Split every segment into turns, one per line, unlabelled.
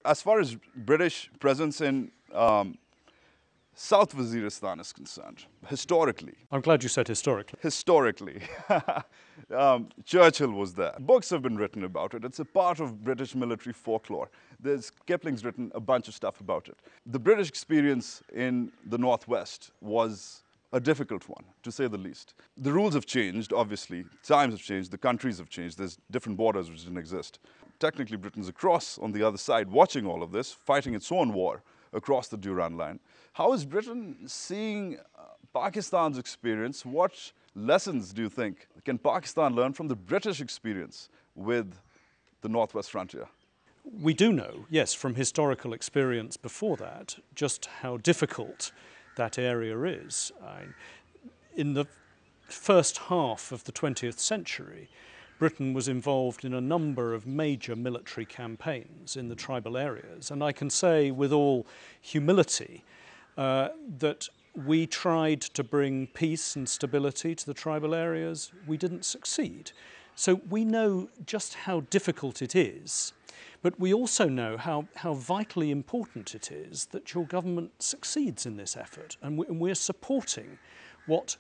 as far as British presence in South Waziristan is concerned, historically.
I'm glad you said historically.
Historically. Churchill was there. Books have been written about it. It's a part of British military folklore. Kipling's written a bunch of stuff about it. The British experience in the Northwest was a difficult one, to say the least. The rules have changed, obviously. Times have changed. The countries have changed. There's different borders which didn't exist. Technically, Britain's across on the other side, watching all of this, fighting its own war across the Durand Line. How is Britain seeing Pakistan's experience? What lessons do you think can Pakistan learn from the British experience with the Northwest frontier?
We do know, yes, from historical experience before that, just how difficult that area is. In the first half of the 20th century, Britain was involved in a number of major military campaigns in the tribal areas. And I can say with all humility that we tried to bring peace and stability to the tribal areas. We didn't succeed. So we know just how difficult it is, but we also know how vitally important it is that your government succeeds in this effort. And we're supporting what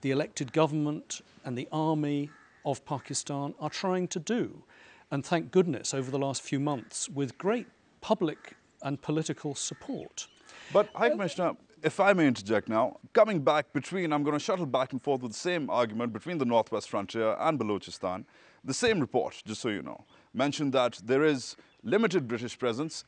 the elected government and the army of Pakistan are trying to do. And thank goodness, over the last few months, with great public and political support.
But, High Commissioner, if I may interject now, coming back I'm going to shuttle back and forth with the same argument between the Northwest frontier and Balochistan. The same report, just so you know, mentioned that there is limited British presence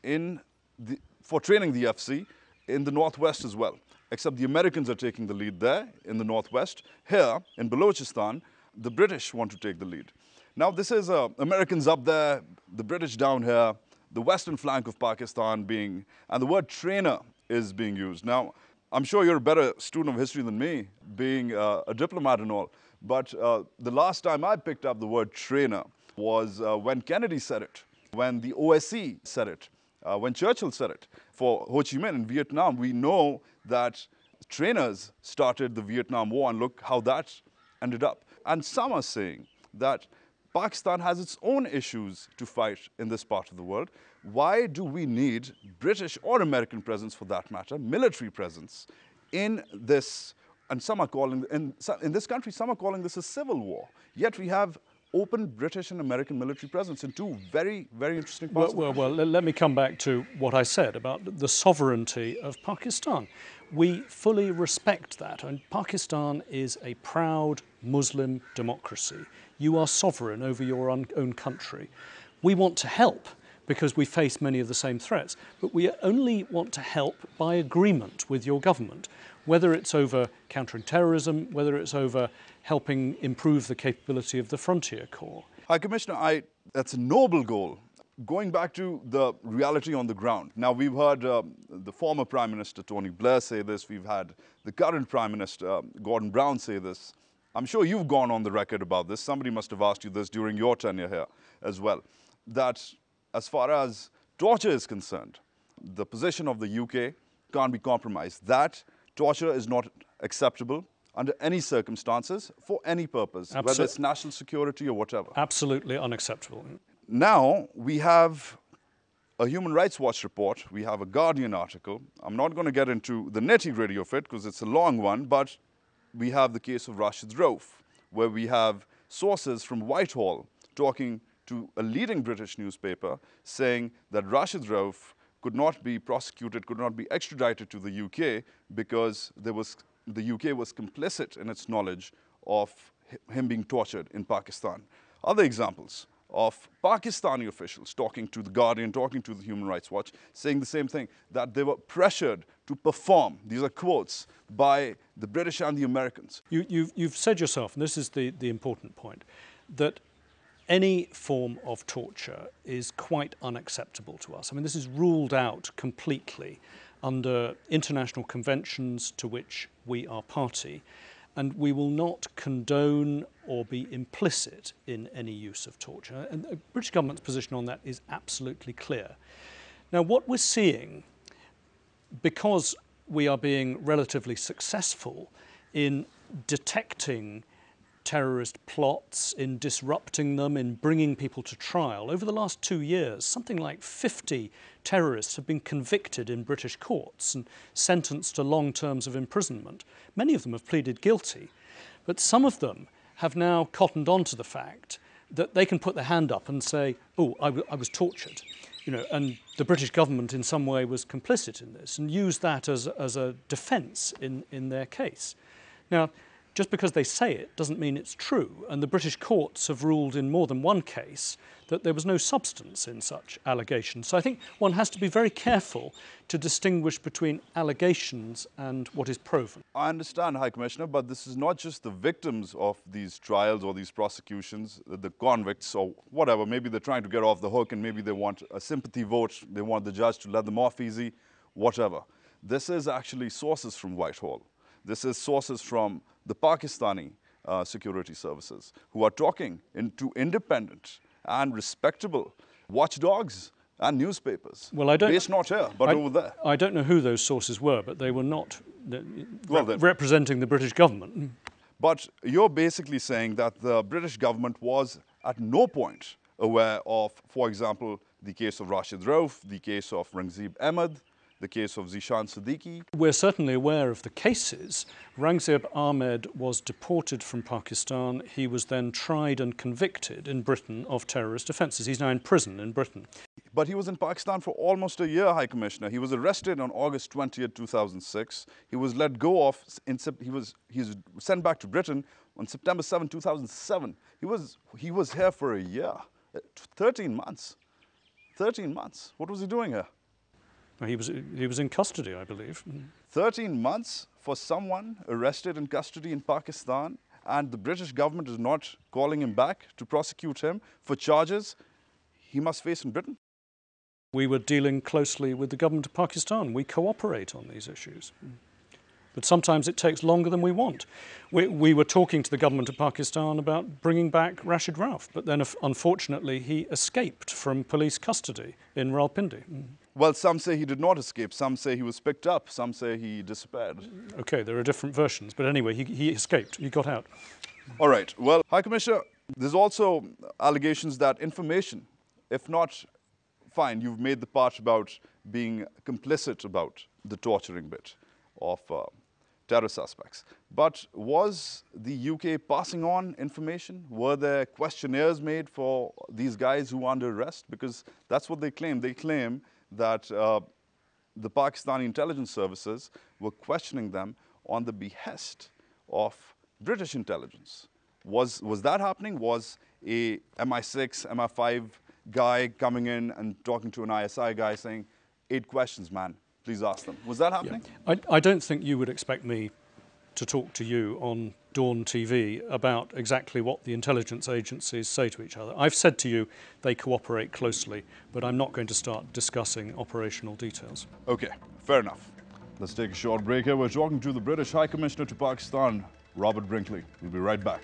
for training the FC in the Northwest as well, except the Americans are taking the lead there in the Northwest. Here, in Balochistan, the British want to take the lead. Now, this is Americans up there, the British down here, the western flank of Pakistan and the word trainer is being used. Now, I'm sure you're a better student of history than me, being a diplomat and all, but the last time I picked up the word trainer was when Kennedy said it, when the OSE said it, when Churchill said it. For Ho Chi Minh in Vietnam, we know that trainers started the Vietnam War, and look how that ended up. And some are saying that Pakistan has its own issues to fight in this part of the world. Why do we need British or American presence, for that matter, military presence in this? And some are calling, in this country, some are calling this a civil war. Yet we have open British and American military presence in two very, very interesting parts.
Well, let me come back to what I said about the sovereignty of Pakistan. We fully respect that, and Pakistan is a proud Muslim democracy. You are sovereign over your own country. We want to help because we face many of the same threats, but we only want to help by agreement with your government, whether it's over countering terrorism, whether it's over helping improve the capability of the Frontier Corps.
High Commissioner, that's a noble goal. Going back to the reality on the ground. Now, we've heard the former Prime Minister Tony Blair say this. We've had the current Prime Minister Gordon Brown say this. I'm sure you've gone on the record about this. Somebody must have asked you this during your tenure here as well. That as far as torture is concerned, the position of the UK can't be compromised. That torture is not acceptable under any circumstances for any purpose, whether it's national security or whatever.
Absolutely unacceptable.
Now, we have a Human Rights Watch report, we have a Guardian article. I'm not going to get into the nitty-gritty of it because it's a long one, but we have the case of Rashid Rauf, where we have sources from Whitehall talking to a leading British newspaper saying that Rashid Rauf could not be prosecuted, could not be extradited to the UK because the UK was complicit in its knowledge of him being tortured in Pakistan. Other examples of Pakistani officials talking to the Guardian, talking to the Human Rights Watch, saying the same thing, that they were pressured to perform, these are quotes, by the British and the Americans.
You've said yourself, and this is the important point, that any form of torture is quite unacceptable to us. I mean, this is ruled out completely under international conventions to which we are party, and we will not condone or be implicit in any use of torture. And the British government's position on that is absolutely clear. Now, what we're seeing, because we are being relatively successful in detecting terrorist plots, in disrupting them, in bringing people to trial. Over the last 2 years, something like 50 terrorists have been convicted in British courts and sentenced to long terms of imprisonment. Many of them have pleaded guilty, but some of them have now cottoned on to the fact that they can put their hand up and say, oh, I was tortured, and the British government in some way was complicit in this, and use that as a defence in their case. Now, just because they say it doesn't mean it's true, and the British courts have ruled in more than one case that there was no substance in such allegations. So I think one has to be very careful to distinguish between allegations and what is proven.
I understand, High Commissioner, but this is not just the victims of these trials or these prosecutions, the convicts or whatever. Maybe they're trying to get off the hook and maybe they want a sympathy vote, they want the judge to let them off easy, whatever. This is actually sources from Whitehall. This is sources from the Pakistani security services who are talking to independent and respectable watchdogs and newspapers.
Well,
based not here, but over there.
I don't know who those sources were, but they were not representing the British government.
But you're basically saying that the British government was at no point aware of, for example, the case of Rashid Rauf, the case of Rangzeb Ahmed, the case of Zishan Siddiqui.
We're certainly aware of the cases. Rangzeb Ahmed was deported from Pakistan. He was then tried and convicted in Britain of terrorist offences. He's now in prison in Britain.
But he was in Pakistan for almost a year, High Commissioner. He was arrested on August 20th, 2006. He was let go of, he was sent back to Britain on September 7, 2007. He was here for a year, 13 months. 13 months. What was he doing here?
He was in custody, I believe.
13 months for someone arrested in custody in Pakistan, and the British government is not calling him back to prosecute him for charges he must face in Britain?
We were dealing closely with the government of Pakistan. We cooperate on these issues. But sometimes it takes longer than we want. We were talking to the government of Pakistan about bringing back Rashid Rauf, but then unfortunately he escaped from police custody in Rawalpindi.
Well, some say he did not escape, some say he was picked up, some say he disappeared.
Okay, there are different versions, but anyway, he escaped, he got out.
All right, well, High Commissioner, there's also allegations that information, if not fine, you've made the part about being complicit about the torturing bit of terror suspects. But was the UK passing on information? Were there questionnaires made for these guys who are under arrest? Because that's what they claim. They claim that the Pakistani intelligence services were questioning them on the behest of British intelligence. Was that happening? Was a MI6, MI5 guy coming in and talking to an ISI guy saying, 8 questions, man, please ask them. Was that happening?
Yeah. I don't think you would expect me to talk to you on Dawn TV about exactly what the intelligence agencies say to each other. I've said to you they cooperate closely, but I'm not going to start discussing operational details.
Okay, fair enough. Let's take a short break here. We're talking to the British High Commissioner to Pakistan, Robert Brinkley. We'll be right back.